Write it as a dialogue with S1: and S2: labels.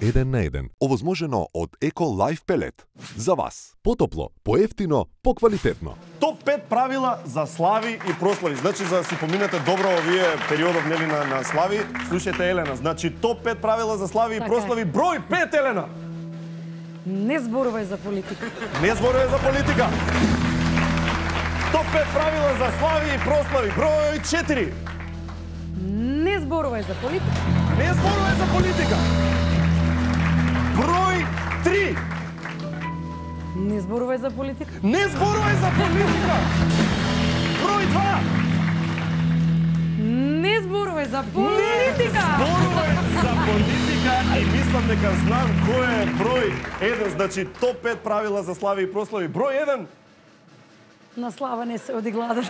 S1: 1 на 1. Овозможено од Еко Лайф Пелет. За вас. Потопло, поевтино, поквалитетно.
S2: Топ 5 правила за слави и прослави. Значи, за да си поминете добро овие периодов нели на слави, слушајте Елена. Значи, топ 5 правила за слави и прослави. Број 5, Елена.
S3: Не зборувај за политика.
S2: Не зборувај за политика. Топ 5 правила за слави и прослави. Број 4.
S3: Не зборувај за политика.
S2: Не зборувај за политика. Број 3.
S3: Не зборувај за политика.
S2: Не зборувај за политика. Број 2.
S3: Не зборувај за политика.
S2: Зборувај за политика и мислам дека знам кој е број 1. Значи, топ 5 правила за слави и прослави. Број 1.
S3: На слава не се оди гладен.